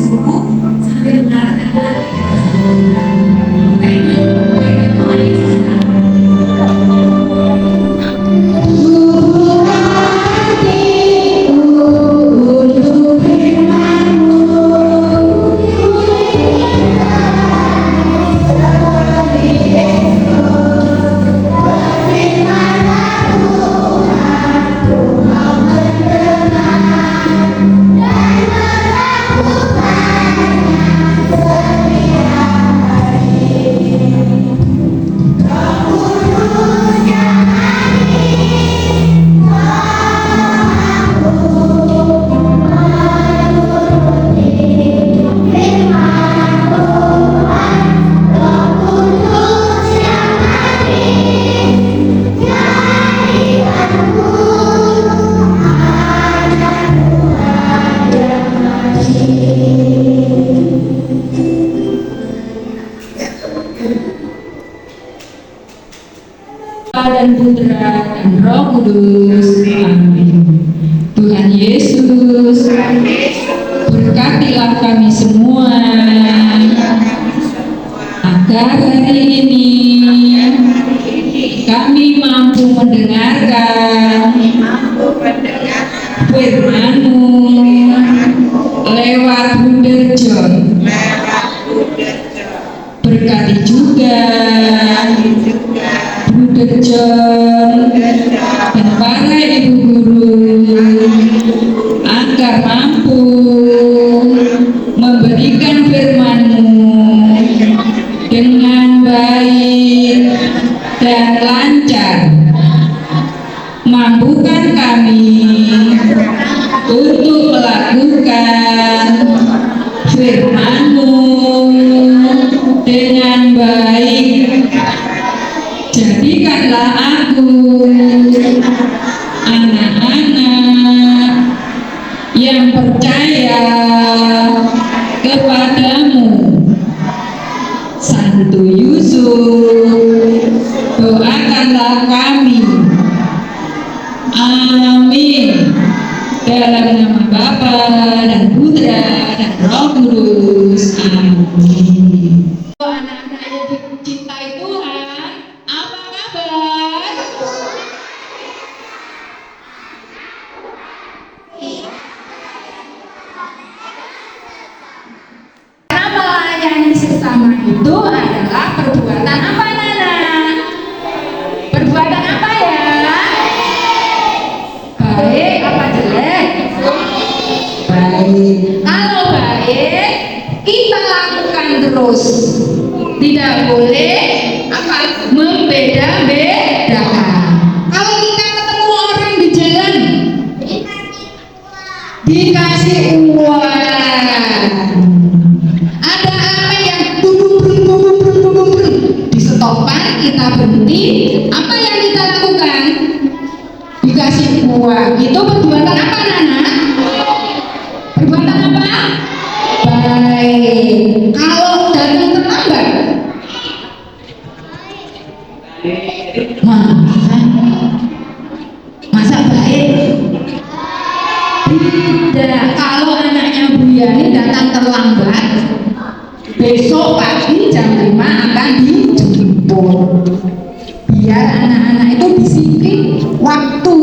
sibuk sambil mendengarkan. Dan Putra dan Roh Kudus. Amin. Tuhan Yesus, berkatilah kami semua agar hari ini kami mampu mendengarkan firman-Mu lewat Bruder John. Berkati juga Bruder John dan para ibu guru agar mampu memberikan firman-Mu dengan baik dan lancar. Mampukan kami untuk melakukan firman-Mu dengan baik. Jadikanlah aku anak-anak yang percaya kepadamu. Santo Yusuf, doakanlah kami. Amin. Dalam nama Bapa dan Putra dan Roh Kudus. Amin. Anak-anak yang dicintai Tuhan, apa kabar? Karena melayani sesama itu adalah perbuatan apa, Nana? Perbuatan apa ya? Baik apa jelek? Baik. Kalau baik, kita lakukan terus. Tidak boleh apa membeda-bedakan. Kalau kita ketemu orang di jalan, dikasih uang, ada apa yang bum di stopan, kita berhenti, apa yang kita lakukan? Dikasih uang. Itu perbuatan apa, Nana? Perbuatan apa? Baik. Kalau datang terlambat, masa baik? Tidak. Kalau anaknya Bu Yani datang terlambat, besok pagi jam 5 akan dijemput. Biar anak-anak itu disiplin waktu.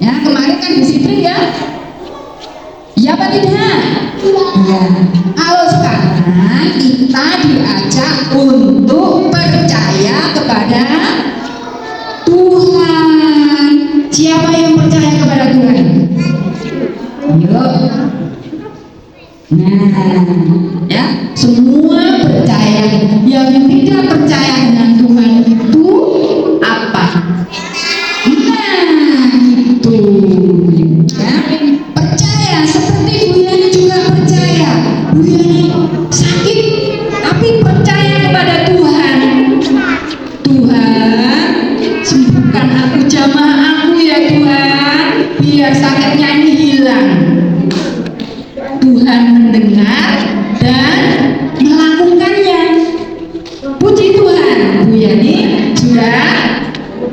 Ya, kemarin kan disiplin ya? Iya apa tidak? Iya. Kalau sekarang kita diajak untuk percaya kepada Tuhan. Siapa yang percaya kepada Tuhan? Yuk. Nah, ya, semua percaya. Yang tidak percaya dengan Tuhan itu apa? Nah, itu. Ya, percaya seperti Bu Yani juga percaya. Bu Yani sakit, tapi percaya kepada Tuhan. Tuhan, sembuhkan aku, jamaah aku ya Tuhan, biar sakitnya ini hilang. Tuhan mendengar dan melakukannya. Puji Tuhan, Bu Yani sudah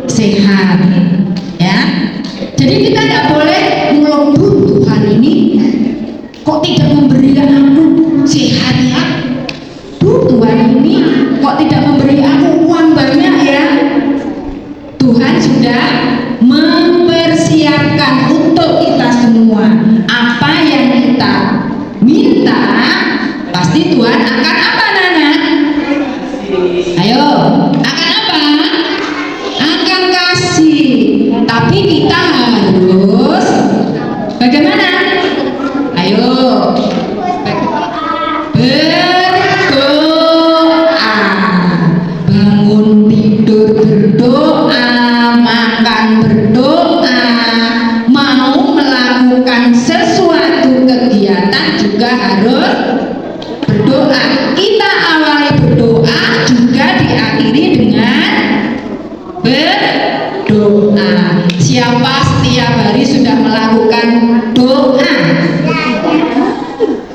sehat. Ya, jadi kita tidak boleh melombu Tuhan ini kok tidak tidak memberikan aku sehat ya? Tuhan ini kok tidak memberi aku uang banyak ya? Tuhan sudah mempersiapkan untuk kita semua. Apa yang kita minta, pasti Tuhan akan apa, Nana? Ayo, akan apa? Akan kasih. Tapi kita harus bagaimana? Ayo, berdoa. Bangun tidur berdoa, makan berdoa, mau melakukan sesuatu kegiatan juga harus berdoa. Kita awali berdoa juga diakhiri dengan berdoa. Siapa setiap hari sudah melakukan doa?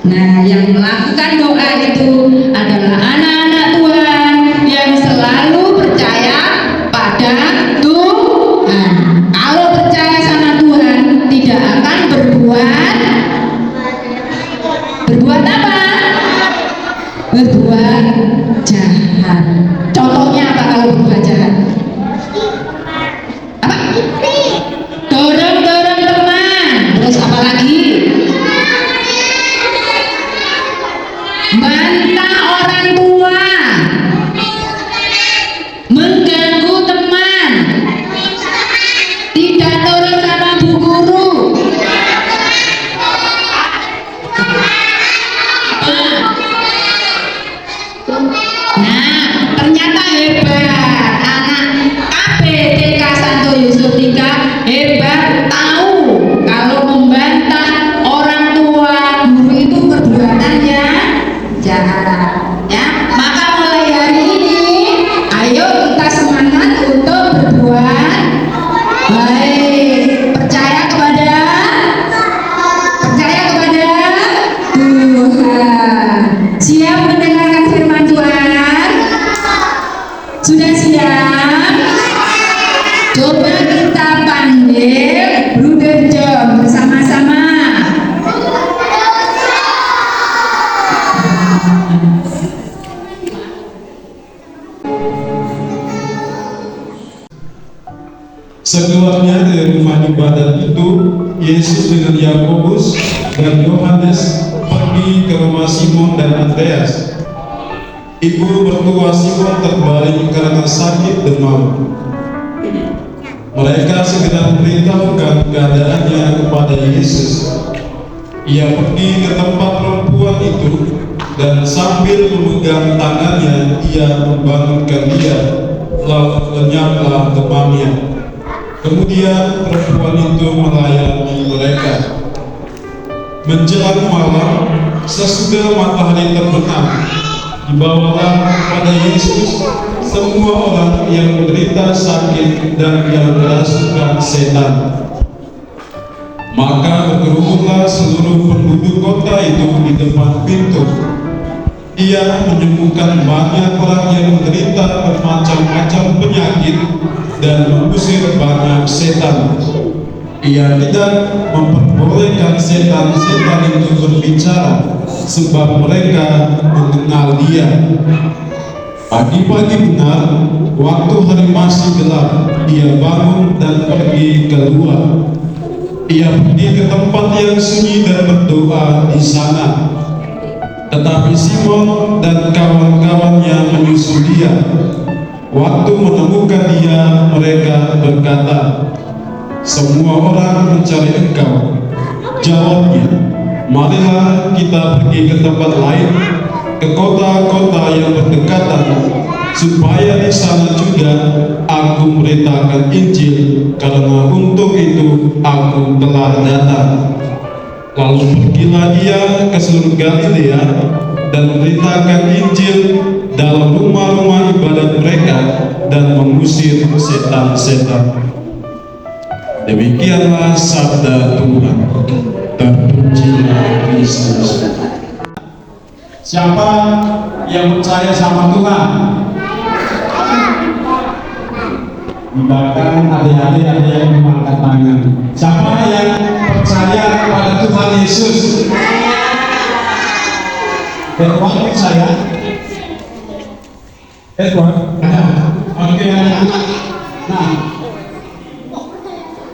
Nah, yang melakukan doa itu adalah anak-anak Tuhan yang selalu percaya pada Tuhan. Kalau percaya sama Tuhan, tidak akan berbuat apa? Berbuat jahat. Contohnya apa kalau berbuat jahat? Apa? Dorong-dorong teman. Terus apa lagi? Bantah orang tua, mengganggu teman, tidak nurut sama bu guru. Nah, ternyata hebat anak KPTK Santo Yusuf III, hebat, tahu kalau membantah orang tua guru itu perbuatan ya jahat ya. Maka mulai hari ini ayo kita semangat untuk berbuat baik. Percaya kepada Tuhan. Siap mendengarkan firman Tuhan? Sudah siap? Coba kita panggil Bruder John bersama-sama. Sekeluarnya dari rumah ibadat itu, Yesus dengan Yakobus dan Yohanes pergi ke rumah Simon dan Andreas. Ibu mertua Simon terbaring karena sakit demam. Mereka segera memberitahukan keadaannya kepada Yesus. Ia pergi ke tempat perempuan itu dan sambil memegang tangannya, ia membangunkan dia, lalu lenyaplah demamnya. Kemudian perempuan itu melayani mereka. Menjelang malam, sesudah matahari terbenam, dibawalah kepada Yesus semua orang yang menderita sakit dan yang kerasukan setan. Maka berkerumunlah seluruh penduduk kota itu di depan pintu. Ia menyembuhkan banyak orang yang menderita bermacam-macam penyakit dan mengusir banyak setan. Ia tidak memperbolehkan setan-setan itu berbicara, sebab mereka mengenal dia. Pagi-pagi benar, waktu hari masih gelap, ia bangun dan pergi keluar. Ia pergi ke tempat yang sunyi dan berdoa di sana. Tetapi Simon dan kawan-kawannya menyusul dia. Waktu menemukan dia, mereka berkata, "Semua orang mencari engkau." Jawabnya, "Marilah kita pergi ke tempat lain, ke kota-kota yang berdekatan, supaya di sana juga aku memberitakan Injil, karena untuk itu aku telah datang." Lalu pergilah dia ke seluruh Galilea dan memberitakan Injil dalam rumah-rumah ibadat mereka dan mengusir setan-setan. Demikianlah sabda Tuhan. Terpujilah Kristus. Siapa yang percaya sama Tuhan? Di belakang adik-adik ada yang mengangkat tangan. Siapa yang percaya kepada Tuhan Yesus? Edward percaya? Edward? Oke anak-anak. Nah,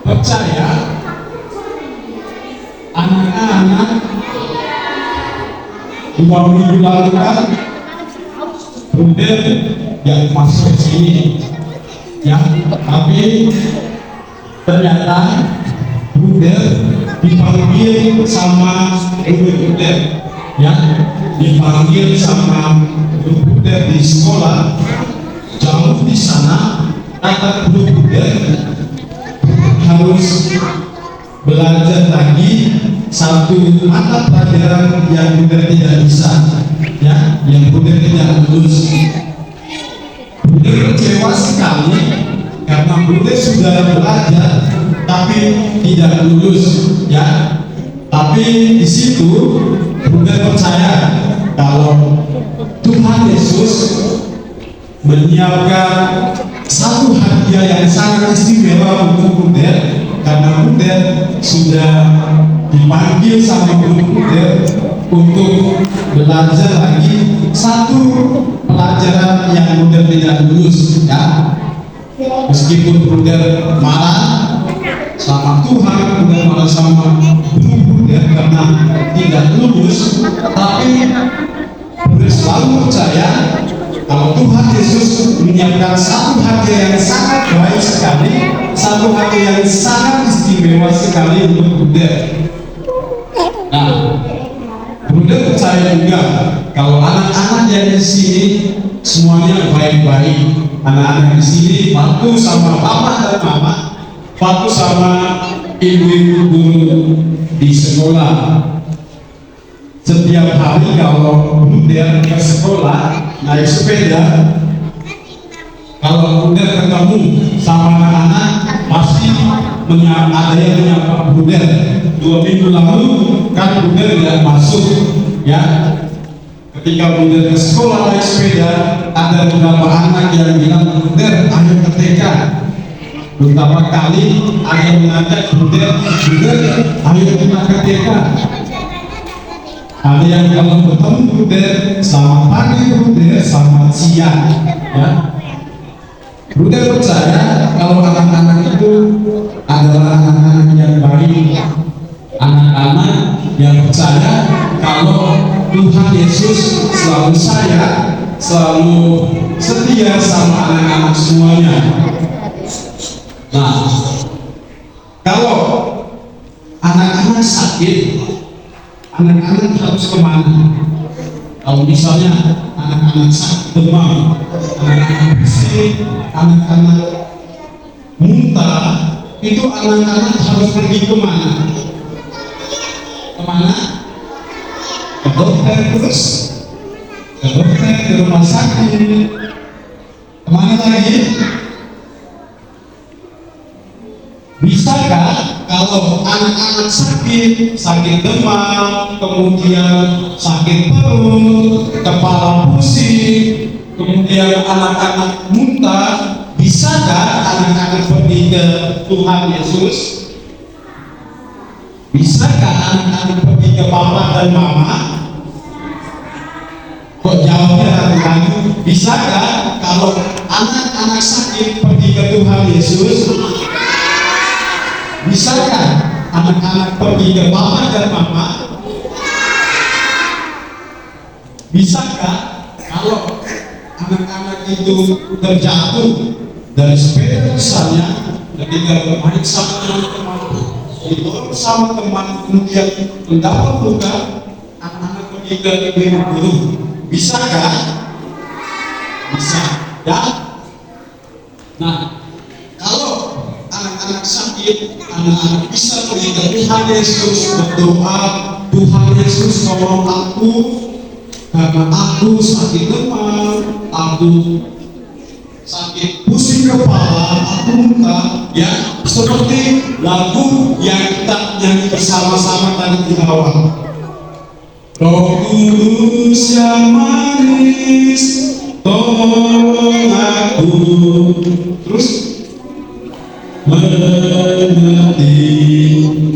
percaya anak-anak 2 minggu lalu kan Bruder yang masuk sini ya, tapi ternyata Bruder dipanggil sama Bruder ya, dipanggil sama Bruder di sekolah jauh di sana. Kata Bruder harus belajar lagi satu mata pelajaran yang Bruder tidak bisa ya, yang Bruder tidak lulus. Bruder kecewa sekali karena Bruder sudah belajar tapi tidak lulus ya. Tapi di situ Bruder percaya kalau Tuhan Yesus menyiapkan satu hadiah yang sangat istimewa untuk Bruder, karena Bruder sudah dipanggil sama Bruder untuk belajar lagi satu pelajaran yang Bruder tidak lulus ya. Meskipun Bruder marah sama Tuhan, Bruder marah sama Bruder karena tidak lulus, tapi Bruder selalu percaya kalau Tuhan Yesus menyiapkan satu hadiah yang sangat baik sekali, satu hadiah yang sangat istimewa sekali untuk Bruder. Nah, Bruder percaya juga kalau anak-anak yang di sini semuanya baik-baik. Anak-anak di sini patuh sama papa dan mama, patuh sama ibu-ibu guru di sekolah. Setiap hari kalau Bruder ke sekolah naik sepeda, kalau Bruder ketemu sama anak-anak pasti ada yang menyapa Bruder. 2 minggu lalu kan Bruder tidak masuk ya. Ketika Bruder ke sekolah naik sepeda, ada beberapa anak yang bilang, Bruder ayo ke TK. Beberapa kali ada yang mengajak Bruder ayo kita ke TK. Ada yang kalau ketemu Bruder, selamat pagi Bruder, selamat siang ya. Bruder percaya kalau anak-anak itu adalah anak-anak yang baik, anak-anak yang percaya kalau Tuhan Yesus selalu sayang, selalu setia sama anak-anak semuanya. Nah, kalau anak-anak sakit, anak-anak harus kemana? Kalau misalnya anak-anak sakit demam, anak-anak bersin, anak-anak muntah, itu anak-anak harus pergi kemana? Kemana? Ke dokter terus, ke dokter, ke rumah sakit. Kemana lagi? Bisakah kalau anak-anak sakit demam, kemudian sakit perut, kepala pusing, kemudian anak-anak muntah, bisakah anak-anak pergi ke Tuhan Yesus? Bisakah anak-anak pergi ke papa dan mama? Kok jawabnya ragu-ragu? Bisakah kalau anak-anak sakit pergi ke Tuhan Yesus? Bisakah anak-anak pergi ke papa dan mama? Bisakah kalau anak-anak itu terjatuh dari sepeda misalnya, ketika bermain sama teman-teman, ditolong sama teman, kemudian mendapat luka, anak-anak pergi ke ibu guru? Bisakah? Bisa ya? Nah, kalau anak-anak sakit, anak-anak bisa pergi ke Tuhan Yesus berdoa, Tuhan Yesus tolong aku karena aku sakit demam, aku sakit pusing kepala, aku muntah ya, seperti lagu yang kita nyanyi bersama-sama tadi di awal. Roh Kudus yang manis, tolong aku terus mengerti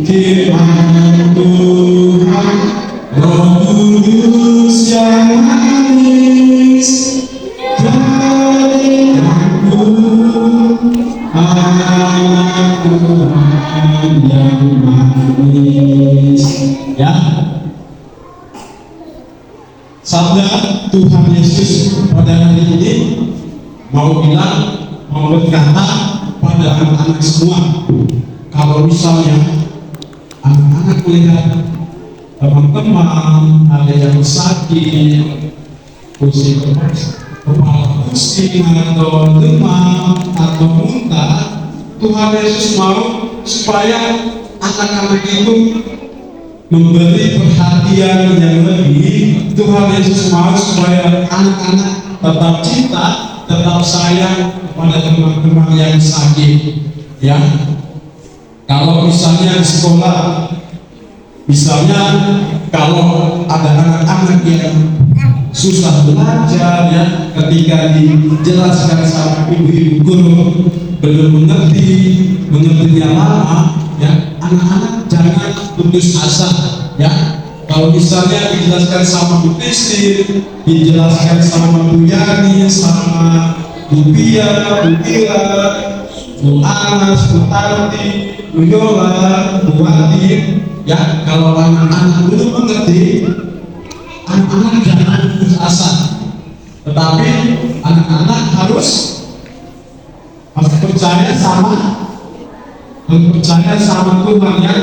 firman Tuhan. Roh Kudus yang manis dari aku, anak Tuhan yang manis. Ya, sabda Tuhan Yesus pada hari ini mau bilang, mau berkata pada anak-anak semua, kalau misalnya anak-anak melihat teman-teman ada yang sakit, pusing kepala pusing atau demam atau muntah, Tuhan Yesus mau supaya anak-anak itu memberi perhatian yang lebih. Tuhan Yesus mau supaya anak-anak tetap cinta, tetap sayang kepada teman-teman yang sakit. Ya, kalau misalnya di sekolah, misalnya kalau ada anak-anak yang susah belajar, ya, ketika dijelaskan sama ibu-ibu guru belum mengertinya lama, ya, anak-anak jangan putus asa. Ya, kalau misalnya dijelaskan sama Bu Kristi, dijelaskan sama Bu Yani, sama Bu Pia, Bu Tira, Bu Anas, Bu Tanti, Bu Yola, Bu Wati, ya, kalau anak-anak belum mengerti, anak-anak jangan putus asa, tetapi anak-anak harus percaya sama Tuhan. Ya,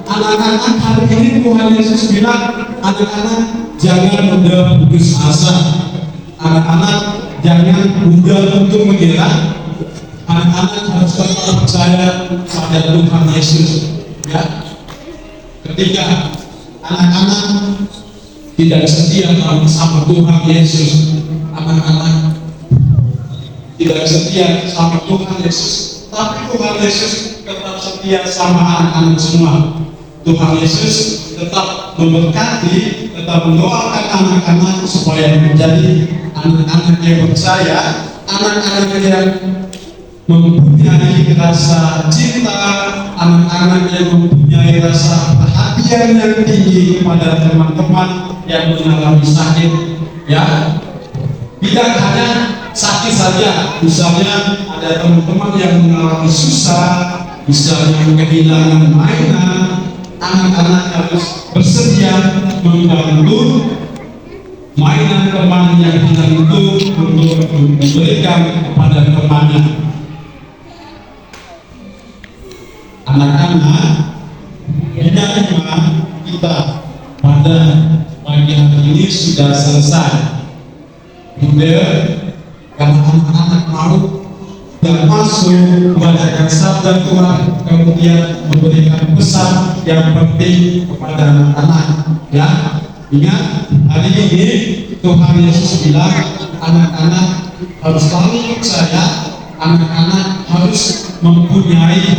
anak-anak hari ini Tuhan Yesus bilang, anak-anak jangan mudah putus asa, anak-anak jangan mudah untuk menyerah, anak-anak harus tetap percaya pada Tuhan Yesus. Ya, ketika anak-anak tidak setia sama Tuhan Yesus, anak-anak tidak setia sama Tuhan Yesus, tapi Tuhan Yesus tetap setia sama anak-anak semua. Tuhan Yesus tetap memberkati, tetap mendoakan anak-anak supaya menjadi anak-anak yang percaya, anak-anak yang mempunyai rasa cinta, anak-anak yang mempunyai rasa perhatian yang tinggi kepada teman-teman yang mengalami sakit. Ya, tidak hanya sakit saja, misalnya ada teman-teman yang mengalami susah, misalnya kehilangan mainan, anak-anak harus bersedia membantu mainan teman yang hilang itu untuk diberikan kepada temannya. Anak-anak, bidangnya kita pada pagi hari ini sudah selesai. Bunda, karena anak-anak mau dan masuk membacakan sabda Tuhan, kemudian memberikan pesan yang penting kepada anak-anak. Ya, ingat, hari ini Tuhan Yesus bilang anak-anak harus selalu percaya, anak-anak harus mempunyai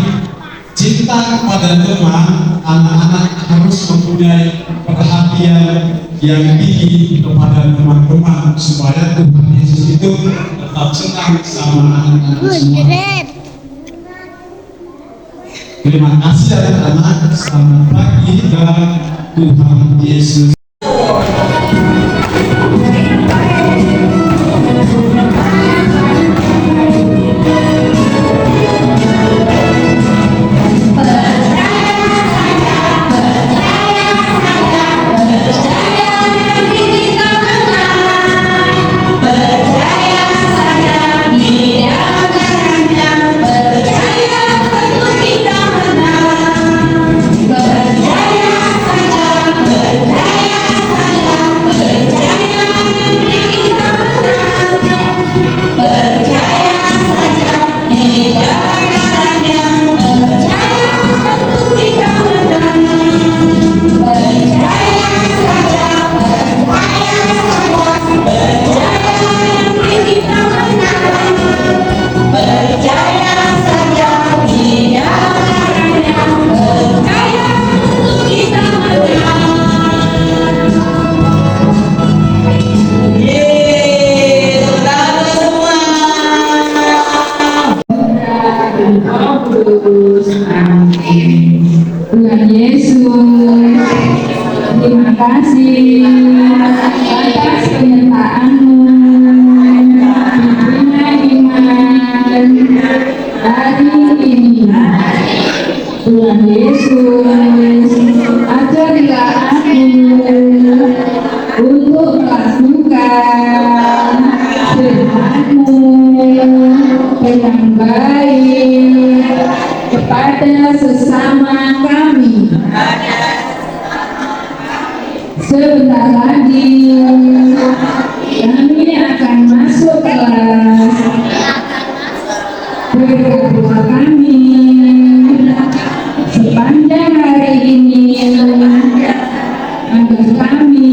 cinta kepada teman, anak-anak harus mempunyai perhatian yang tinggi kepada teman-teman supaya Tuhan Yesus itu tetap senang sama anak-anak semua. Terima kasih anak-anak, selamat pagi dan Tuhan Yesus. Percaya saja, percaya untuk melakukan firman-Mu dengan baik kepada sesama kami. Sebentar lagi kami akan masuk kelas. Berdoa kami sepanjang hari ini agar kami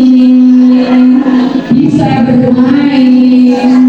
bisa bermain